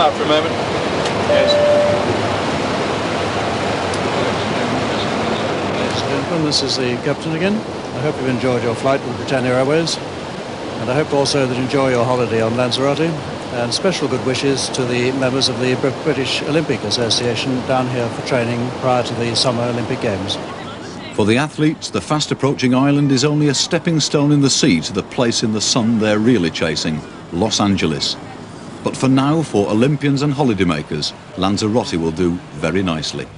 start for a moment. Yes. Ladies and gentlemen, this is the captain again. I hope you've enjoyed your flight with Britannia Airways, and I hope also that you enjoy your holiday on Lanzarote, and special good wishes to the members of the British Olympic Association down here for training prior to the Summer Olympic Games. For the athletes, the fast-approaching island is only a stepping stone in the sea to the place in the sun they're really chasing, Los Angeles. But for now, for Olympians and holidaymakers, Lanzarote will do very nicely.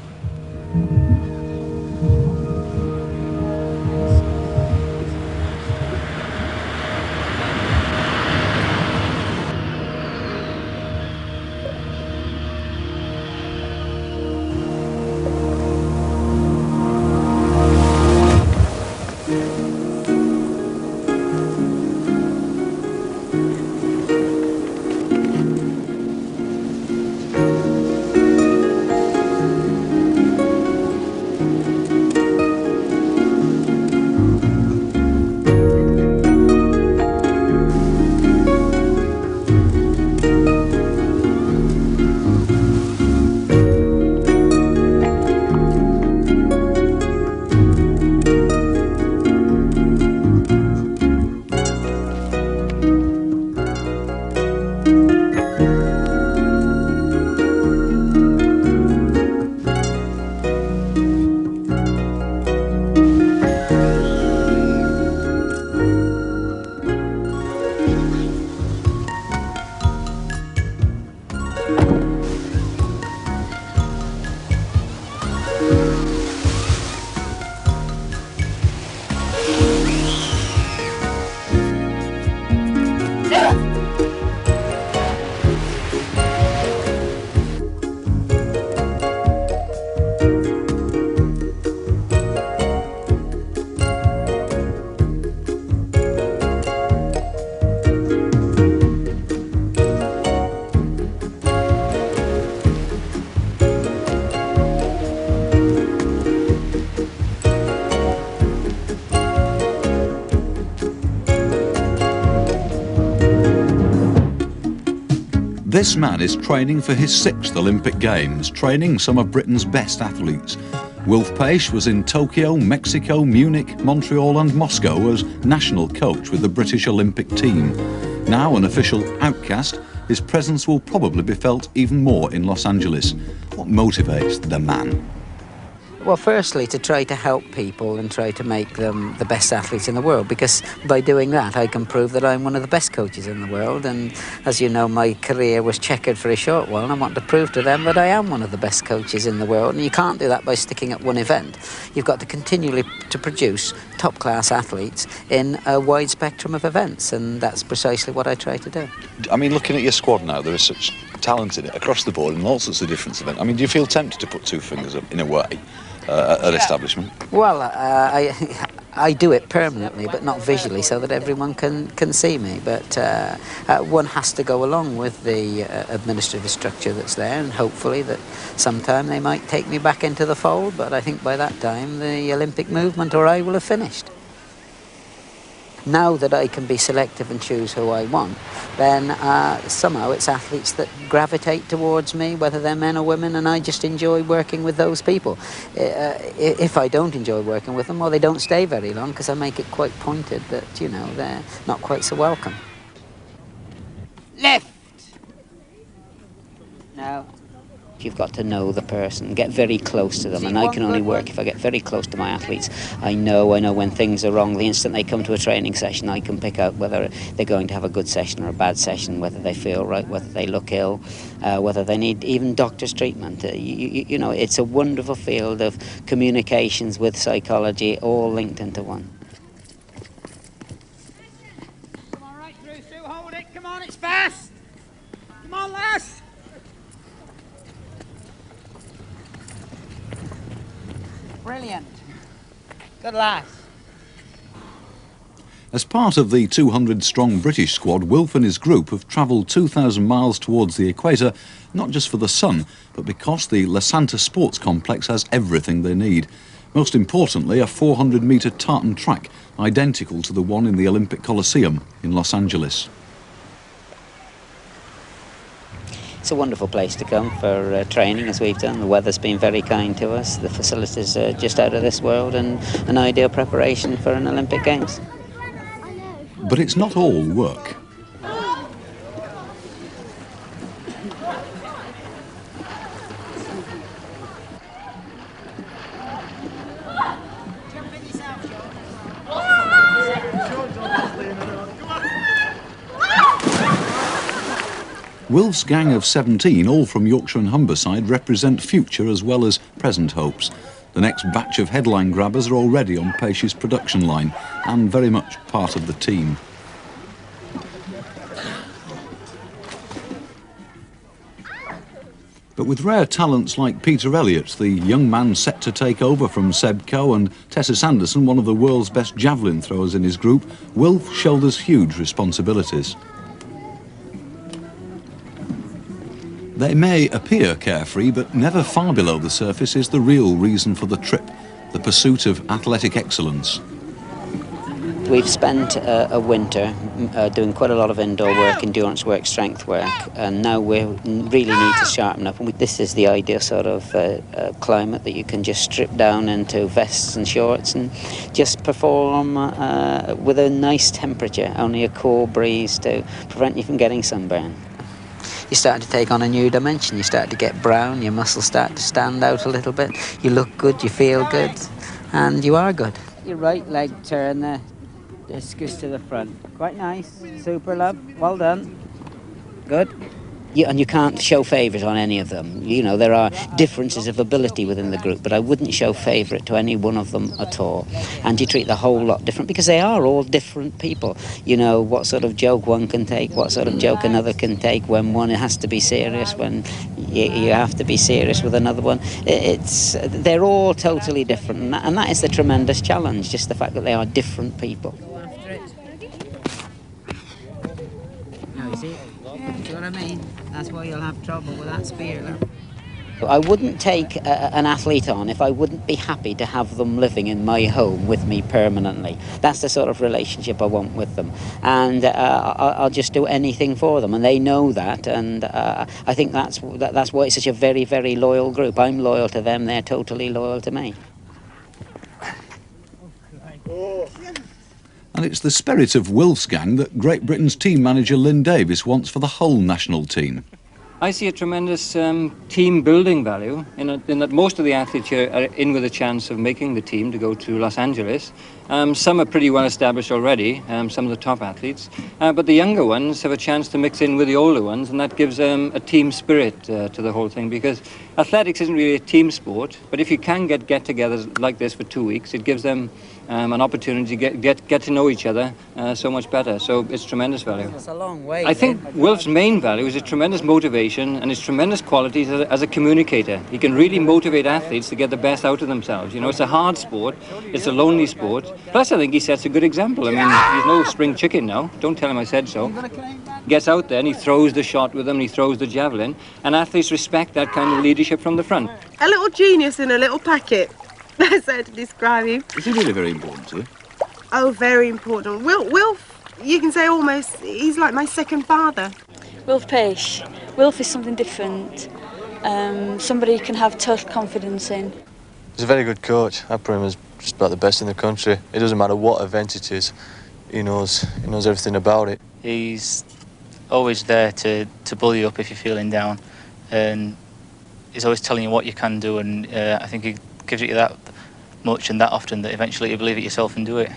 This man is training for his 6th Olympic Games, training some of Britain's best athletes. Wilf Paish was in Tokyo, Mexico, Munich, Montreal and Moscow as national coach with the British Olympic team. Now an official outcast, his presence will probably be felt even more in Los Angeles. What motivates the man? Well, firstly, to try to help people and try to make them the best athletes in the world, because by doing that, I can prove that I'm one of the best coaches in the world. And as you know, my career was checkered for a short while, and I want to prove to them that I am one of the best coaches in the world. And you can't do that by sticking at one event. You've got to continually to produce top-class athletes in a wide spectrum of events, and that's precisely what I try to do. I mean, looking at your squad now, there is such talent in it across the board in all sorts of different events. I mean, do you feel tempted to put two fingers up in a way? At establishment? Well, I do it permanently, but not visually, so that everyone can see me. But one has to go along with the administrative structure that's there, and hopefully that sometime they might take me back into the fold. But I think by that time the Olympic movement or I will have finished. Now that I can be selective and choose who I want, then somehow it's athletes that gravitate towards me, whether they're men or women, and I just enjoy working with those people. If I don't enjoy working with them, well, they don't stay very long, because I make it quite pointed that, you know, they're not quite so welcome. Left! Now. You've got to know the person, get very close to them, and I can only work if I get very close to my athletes. I know when things are wrong. The instant they come to a training session, I can pick out whether they're going to have a good session or a bad session, whether they feel right, whether they look ill, whether they need even doctor's treatment. You know, it's a wonderful field of communications with psychology, all linked into one. Come on, right through, Sue, hold it, come on, it's fast! Come on, lass! Brilliant. Good lass. As part of the 200-strong British squad, Wilf and his group have travelled 2,000 miles towards the equator, not just for the sun, but because the La Santa Sports Complex has everything they need. Most importantly, a 400-metre tartan track, identical to the one in the Olympic Coliseum in Los Angeles. It's a wonderful place to come for training, as we've done. The weather's been very kind to us. The facilities are just out of this world, and an ideal preparation for an Olympic Games. But it's not all work. Wilf's gang of 17, all from Yorkshire and Humberside, represent future as well as present hopes. The next batch of headline grabbers are already on Paish's production line and very much part of the team. But with rare talents like Peter Elliott, the young man set to take over from Seb Coe, and Tessa Sanderson, one of the world's best javelin throwers in his group, Wilf shoulders huge responsibilities. They may appear carefree, but never far below the surface is the real reason for the trip, the pursuit of athletic excellence. We've spent a winter doing quite a lot of indoor work, endurance work, strength work, and now we really need to sharpen up. And this is the ideal sort of climate that you can just strip down into vests and shorts and just perform with a nice temperature, only a cool breeze to prevent you from getting sunburn. You start to take on a new dimension. You start to get brown, your muscles start to stand out a little bit, you look good, you feel good, and you are good. Your right leg turn the discus to the front. Quite nice. Super, love. Well done. Good. And you can't show favours on any of them. You know, there are differences of ability within the group, but I wouldn't show favourite to any one of them at all. And you treat the whole lot different, because they are all different people. You know, what sort of joke one can take, what sort of joke another can take, when one has to be serious, when you have to be serious with another one. They're all totally different, and that is the tremendous challenge, just the fact that they are different people. No, you see? See what I mean? That's why you'll have trouble with that spear. I wouldn't take an athlete on if I wouldn't be happy to have them living in my home with me permanently. That's the sort of relationship I want with them, and I'll just do anything for them, and they know that, and I think that's why it's such a very, very loyal group. I'm loyal to them, they're totally loyal to me. And it's the spirit of Wilf's gang that Great Britain's team manager Lynn Davis wants for the whole national team. I see a tremendous team building value in that most of the athletes here are in with a chance of making the team to go to Los Angeles. Some are pretty well established already, some of the top athletes, but the younger ones have a chance to mix in with the older ones, and that gives a team spirit to the whole thing, because athletics isn't really a team sport, but if you can get get-togethers like this for 2 weeks, it gives them an opportunity to get to know each other so much better. So it's tremendous value. It's a long way. I think Wilf's main value is his tremendous motivation and his tremendous qualities as a communicator. He can really motivate athletes to get the best out of themselves. You know, it's a hard sport, it's a lonely sport. Plus, I think he sets a good example. I mean, he's no spring chicken now. Don't tell him I said so. Gets out there and he throws the shot with them, and he throws the javelin, and athletes respect that kind of leadership from the front. A little genius in a little packet. That's how to describe him. Is he really very important to you? Oh, very important. Wilf, you can say almost, he's like my second father. Wilf Paish. Wilf is something different. Somebody you can have total confidence in. He's a very good coach. I put him as just about the best in the country. It doesn't matter what event it is. He knows everything about it. He's always there to bull you up if you're feeling down, and he's always telling you what you can do, and I think he gives it you that much and that often that eventually you believe it yourself and do it.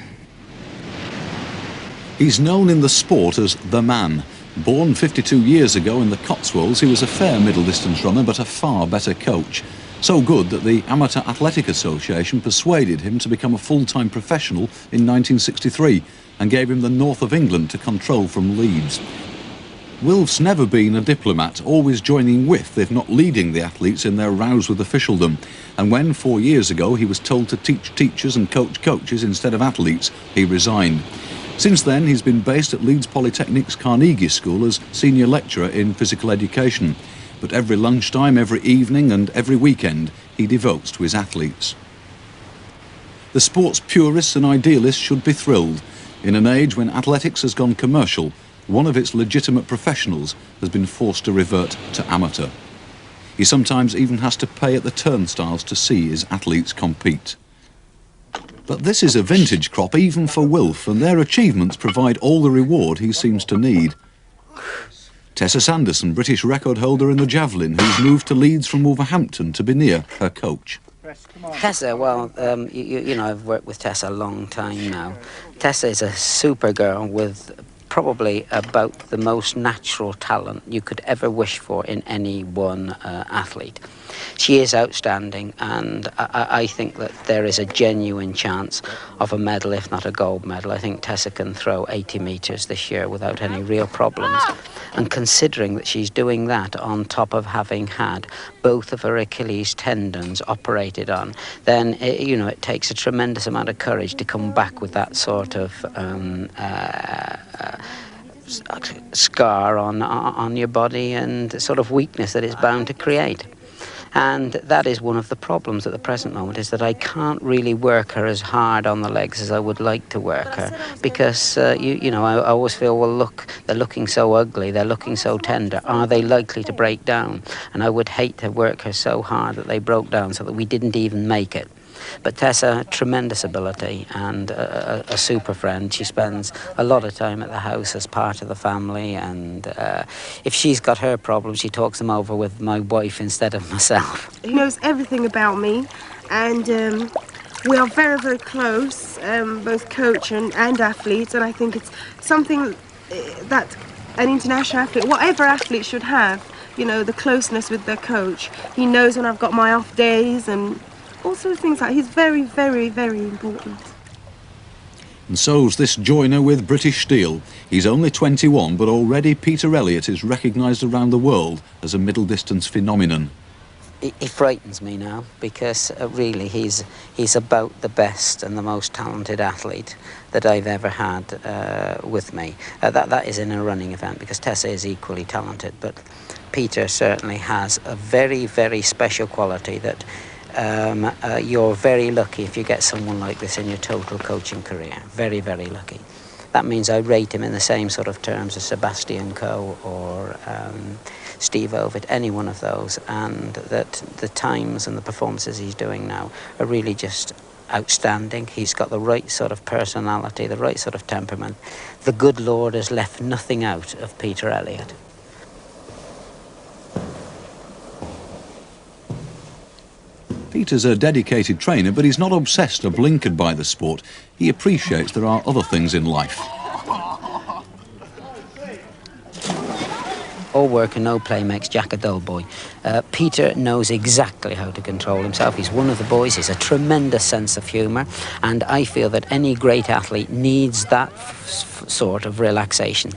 He's known in the sport as the man. Born 52 years ago in the Cotswolds, he was a fair middle distance runner but a far better coach. So good that the Amateur Athletic Association persuaded him to become a full-time professional in 1963 and gave him the north of England to control from Leeds. Wilf's never been a diplomat, always joining with, if not leading, the athletes in their rows with officialdom. And when 4 years ago he was told to teach teachers and coach coaches instead of athletes, he resigned. Since then he's been based at Leeds Polytechnic's Carnegie School as senior lecturer in physical education. But every lunchtime, every evening and every weekend he devotes to his athletes. The sports purists and idealists should be thrilled. In an age when athletics has gone commercial, one of its legitimate professionals has been forced to revert to amateur. He sometimes even has to pay at the turnstiles to see his athletes compete. But this is a vintage crop even for Wilf, and their achievements provide all the reward he seems to need. Tessa Sanderson, British record holder in the javelin, who's moved to Leeds from Wolverhampton to be near her coach. Tessa, well, you know, I've worked with Tessa a long time now. Tessa is a super girl with probably about the most natural talent you could ever wish for in any one athlete. She is outstanding, and I think that there is a genuine chance of a medal, if not a gold medal. I think Tessa can throw 80 metres this year without any real problems. And considering that she's doing that on top of having had both of her Achilles tendons operated on, then, you know, it takes a tremendous amount of courage to come back with that sort of scar on your body and sort of weakness that it's bound to create. And that is one of the problems at the present moment, is that I can't really work her as hard on the legs as I would like to work her, because you know, I always feel, well, look, they're looking so ugly, they're looking so tender, are they likely to break down? And I would hate to work her so hard that they broke down, so that we didn't even make it. But Tessa, tremendous ability and a super friend. She spends a lot of time at the house as part of the family, and if she's got her problems, she talks them over with my wife instead of myself. He knows everything about me, and we are very, very close, both coach and athletes, and I think it's something that an international athlete, whatever athlete, should have, you know, the closeness with their coach. He knows when I've got my off days and all sorts of things like that. He's very, very, very important. And so's this joiner with British Steel. He's only 21, but already Peter Elliott is recognised around the world as a middle-distance phenomenon. He frightens me now, because really he's about the best and the most talented athlete that I've ever had with me. That is in a running event, because Tessa is equally talented, but Peter certainly has a very, very special quality that you're very lucky if you get someone like this in your total coaching career. Very, very lucky. That means I rate him in the same sort of terms as Sebastian Coe or Steve Ovett, any one of those, and that the times and the performances he's doing now are really just outstanding. He's got the right sort of personality, the right sort of temperament. The good Lord has left nothing out of Peter Elliott. Peter's a dedicated trainer, but he's not obsessed or blinkered by the sport. He appreciates there are other things in life. All work and no play makes Jack a dull boy. Peter knows exactly how to control himself. He's one of the boys. He's a tremendous sense of humour, and I feel that any great athlete needs that sort of relaxation,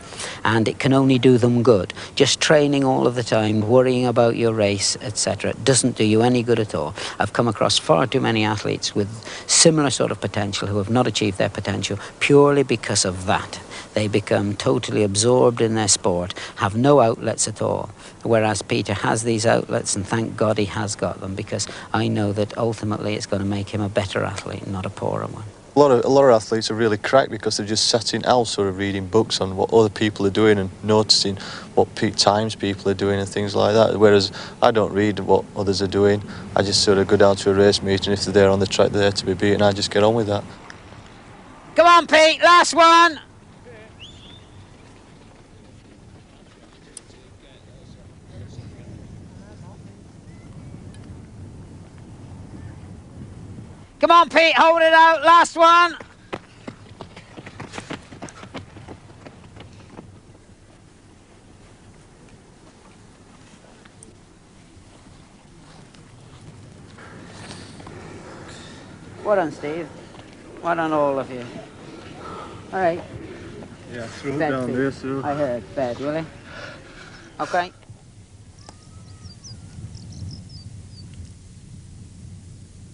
and it can only do them good. Just training all of the time, worrying about your race, etc., doesn't do you any good at all. I've come across far too many athletes with similar sort of potential who have not achieved their potential purely because of that. They become totally absorbed in their sport, have no outlets at all. Whereas Peter has these outlets, and thank God he has got them, because I know that ultimately it's going to make him a better athlete, not a poorer one. A lot of athletes are really cracked because they're just sat in house sort of reading books on what other people are doing and noticing what times people are doing and things like that. Whereas I don't read what others are doing. I just sort of go down to a race meet, and if they're there on the track, they're there to be beaten. I just get on with that. Come on, Pete, last one. Come on, Pete, hold it out, last one. Well done, Steve. Well done, all of you. All right. Yeah, through Bed, down Pete. there, through. I heard. Bed, will you? Okay.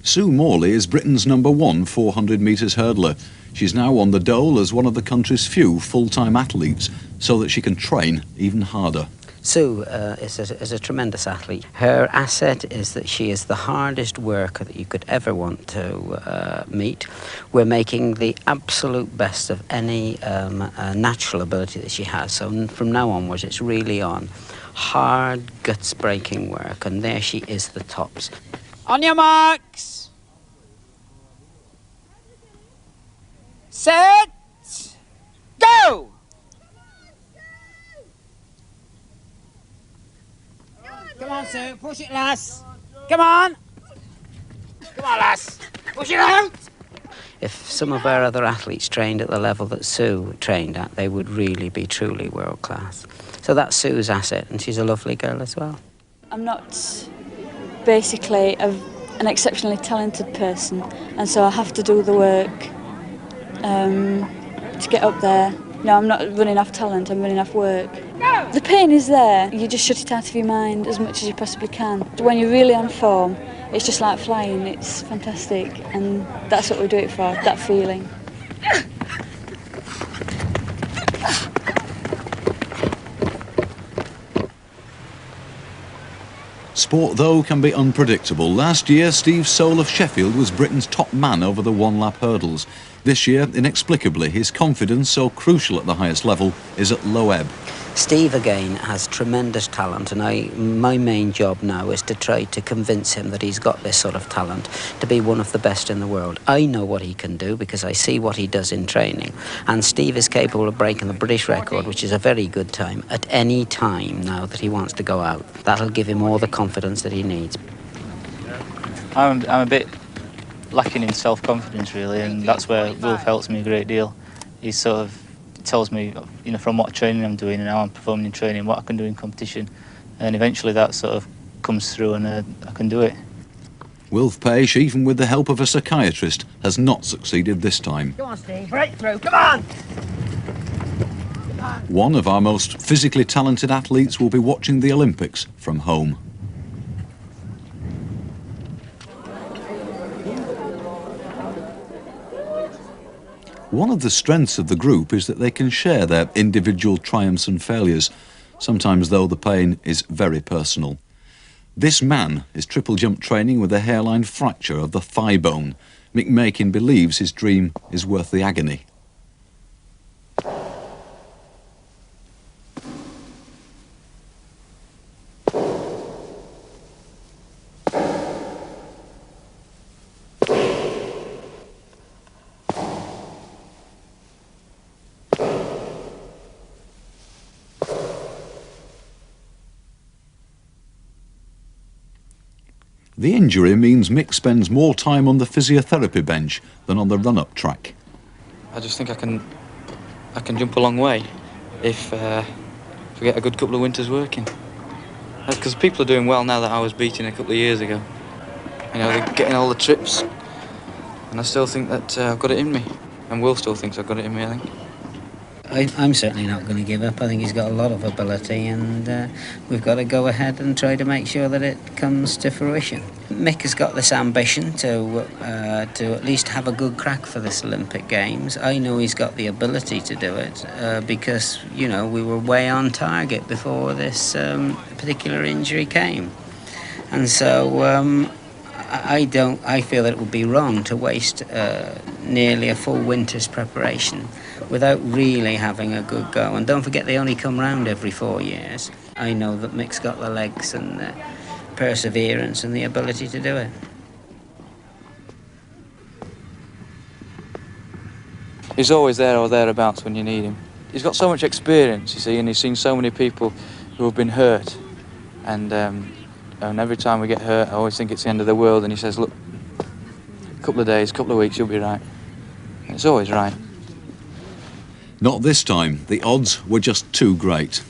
Sue Morley is Britain's #1 400 metres hurdler. She's now on the dole as one of the country's few full-time athletes, so that she can train even harder. Sue is a tremendous athlete. Her asset is that she is the hardest worker that you could ever want to meet. We're making the absolute best of any natural ability that she has. So from now onwards, it's really on hard, guts-breaking work, and there she is, the tops. On your marks. Set. Go! Come on, Sue. Push it, lass. Come on. Come on, lass. Push it out. If some of our other athletes trained at the level that Sue trained at, they would really be truly world class. So that's Sue's asset, and she's a lovely girl as well. I'm not basically an exceptionally talented person, and so I have to do the work to get up there. No, I'm not running off talent, I'm running off work. The pain is there, you just shut it out of your mind as much as you possibly can. When you're really on form, it's just like flying, it's fantastic, and that's what we do it for, that feeling. Sport, though, can be unpredictable. Last year, Steve Soule of Sheffield was Britain's top man over the one-lap hurdles. This year, inexplicably, his confidence, so crucial at the highest level, is at low ebb. Steve, again, has tremendous talent, and my main job now is to try to convince him that he's got this sort of talent to be one of the best in the world. I know what he can do because I see what he does in training, and Steve is capable of breaking the British record, which is a very good time, at any time now that he wants to go out. That'll give him all the confidence that he needs. I'm a bit lacking in self-confidence, really, and that's where Wilf helps me a great deal. He sort of tells me, you know, from what training I'm doing and how I'm performing in training, what I can do in competition, and eventually that sort of comes through and I can do it. Wilf Paish, even with the help of a psychiatrist, has not succeeded this time. Come on, Steve, break through, come on! One of our most physically talented athletes will be watching the Olympics from home. One of the strengths of the group is that they can share their individual triumphs and failures, sometimes, though, the pain is very personal. This man is triple jump training with a hairline fracture of the thigh bone. Mick Makin believes his dream is worth the agony. The injury means Mick spends more time on the physiotherapy bench than on the run-up track. I just think I can jump a long way if we get a good couple of winters working. That's because people are doing well now that I was beating a couple of years ago. You know, they're getting all the trips, and I still think that I've got it in me, and Will still thinks I've got it in me, I think. I'm certainly not going to give up. I think he's got a lot of ability, and we've got to go ahead and try to make sure that it comes to fruition. Mick has got this ambition to at least have a good crack for this Olympic Games. I know he's got the ability to do it because, you know, we were way on target before this particular injury came. And so I feel that it would be wrong to waste nearly a full winter's preparation without really having a good go. And don't forget, they only come round every 4 years. I know that Mick's got the legs and the perseverance and the ability to do it. He's always there or thereabouts when you need him. He's got so much experience, you see, and he's seen so many people who have been hurt. And every time we get hurt, I always think it's the end of the world, and he says, look, a couple of days, a couple of weeks, you'll be right. And it's always right. Not this time. The odds were just too great.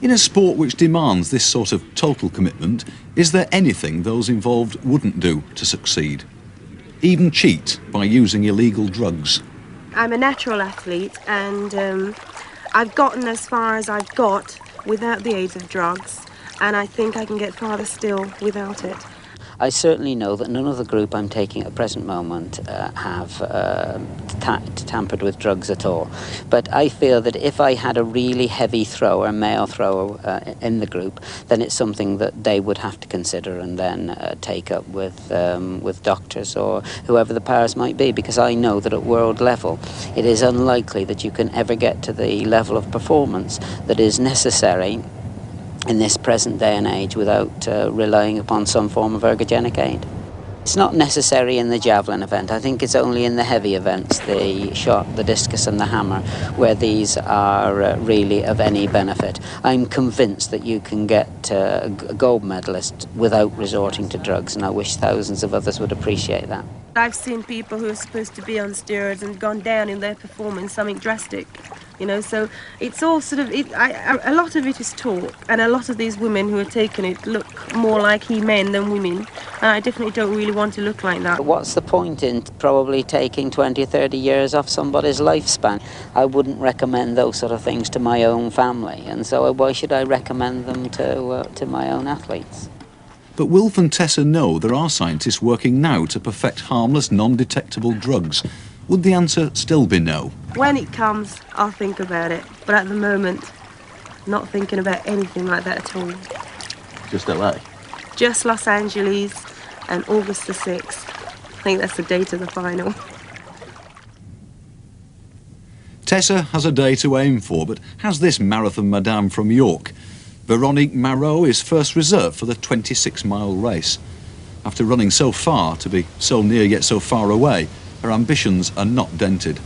In a sport which demands this sort of total commitment, is there anything those involved wouldn't do to succeed? Even cheat by using illegal drugs? I'm a natural athlete, and I've gotten as far as I've got without the aid of drugs, and I think I can get farther still without it. I certainly know that none of the group I'm taking at the present moment have tampered with drugs at all. But I feel that if I had a really heavy thrower, male thrower in the group, then it's something that they would have to consider and then take up with doctors or whoever the powers might be, because I know that at world level it is unlikely that you can ever get to the level of performance that is necessary in this present day and age without relying upon some form of ergogenic aid. It's not necessary in the javelin event. I think it's only in the heavy events, the shot, the discus and the hammer, where these are really of any benefit. I'm convinced that you can get a gold medalist without resorting to drugs, and I wish thousands of others would appreciate that. I've seen people who are supposed to be on steroids and gone down in their performance, something drastic, you know, so it's all sort of, a lot of it is talk, and a lot of these women who are taking it look more like men than women, and I definitely don't really want to look like that. But what's the point in probably taking 20 or 30 years off somebody's lifespan? I wouldn't recommend those sort of things to my own family, and so why should I recommend them to my own athletes? But Wilf and Tessa know there are scientists working now to perfect harmless, non-detectable drugs. Would the answer still be no? When it comes, I'll think about it, but at the moment, not thinking about anything like that at all. Just LA? Just Los Angeles and August the 6th. I think that's the date of the final. Tessa has a day to aim for, but has this marathon madame from York? Veronique Marot is first reserve for the 26-mile race. After running so far, to be so near yet so far away, her ambitions are not dented.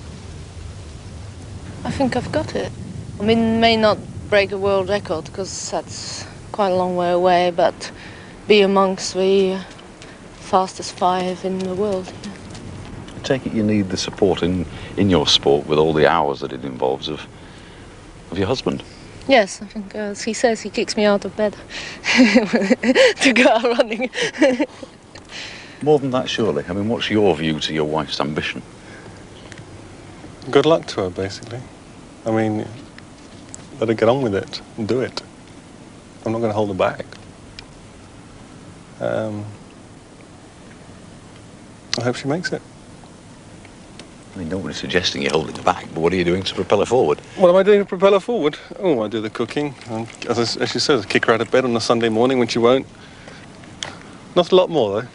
I think I've got it. I mean, may not break a world record, because that's quite a long way away, but be amongst the fastest 5 in the world. Yeah. I take it you need the support in your sport, with all the hours that it involves, of your husband. Yes, I think, as he says, he kicks me out of bed to go out running. More than that, surely. I mean, what's your view to your wife's ambition? Good luck to her, basically. I mean, let her get on with it and do it. I'm not going to hold her back. I hope she makes it. I mean, nobody's suggesting you're holding her back, but what are you doing to propel her forward? What am I doing to propel her forward? Oh, I do the cooking. And as she says, I kick her out of bed on a Sunday morning when she won't. Not a lot more, though.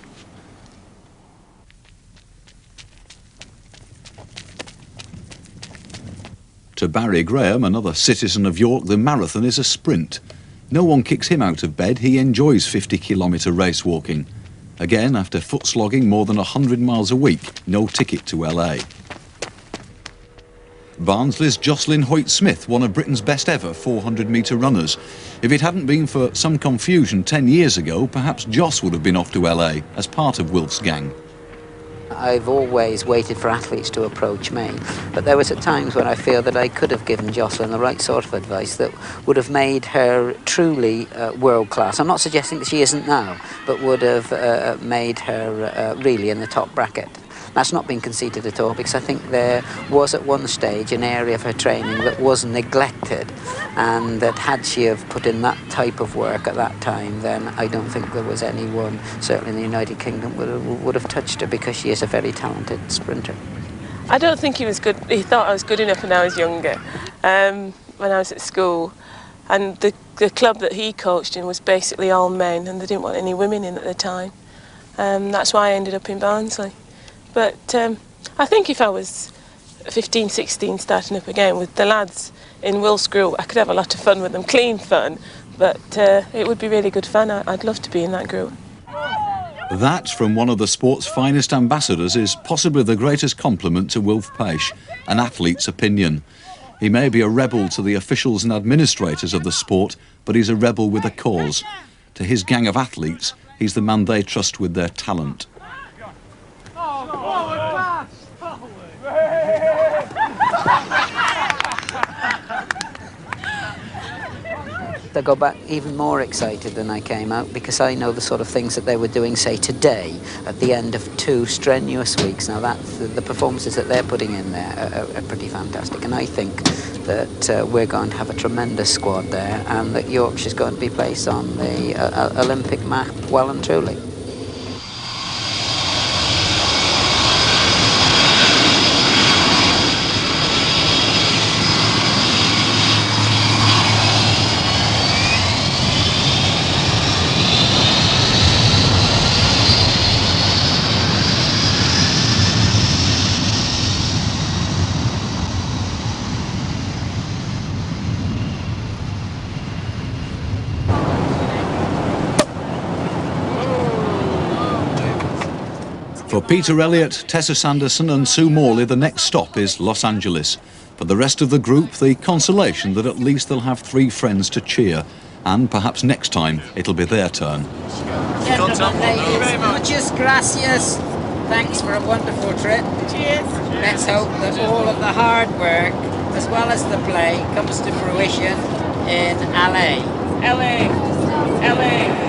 To Barry Graham, another citizen of York, the marathon is a sprint. No one kicks him out of bed. He enjoys 50-kilometre race walking. Again, after foot slogging more than 100 miles a week, no ticket to LA. Barnsley's Jocelyn Hoyt-Smith, one of Britain's best ever 400-metre runners. If it hadn't been for some confusion 10 years ago, perhaps Joss would have been off to LA as part of Wilf's gang. I've always waited for athletes to approach me, but there was at times when I feel that I could have given Jocelyn the right sort of advice that would have made her truly world class. I'm not suggesting that she isn't now, but would have made her really in the top bracket. That's not been conceded at all, because I think there was at one stage an area of her training that was neglected, and that had she have put in that type of work at that time, then I don't think there was anyone, certainly in the United Kingdom, would have touched her, because she is a very talented sprinter. I don't think he was good. He thought I was good enough when I was younger, when I was at school. And the club that he coached in was basically all men, and they didn't want any women in at the time. That's why I ended up in Barnsley. But I think if I was 15, 16 starting up again with the lads in Wilf's group, I could have a lot of fun with them, clean fun, but it would be really good fun. I'd love to be in that group. That, from one of the sport's finest ambassadors, is possibly the greatest compliment to Wilf Paish, an athlete's opinion. He may be a rebel to the officials and administrators of the sport, but he's a rebel with a cause. To his gang of athletes, he's the man they trust with their talent. I go back even more excited than I came out, because I know the sort of things that they were doing, say, today, at the end of 2 strenuous weeks. Now, the performances that they're putting in there are pretty fantastic, and I think that we're going to have a tremendous squad there, and that Yorkshire's going to be placed on the Olympic map well and truly. For Peter Elliott, Tessa Sanderson and Sue Morley, the next stop is Los Angeles. For the rest of the group, the consolation that at least they'll have 3 friends to cheer, and perhaps next time it'll be their turn. Gentlemen, ladies, muchas gracias. Thanks for a wonderful trip. Cheers. Let's hope that all of the hard work, as well as the play, comes to fruition in LA. LA. LA.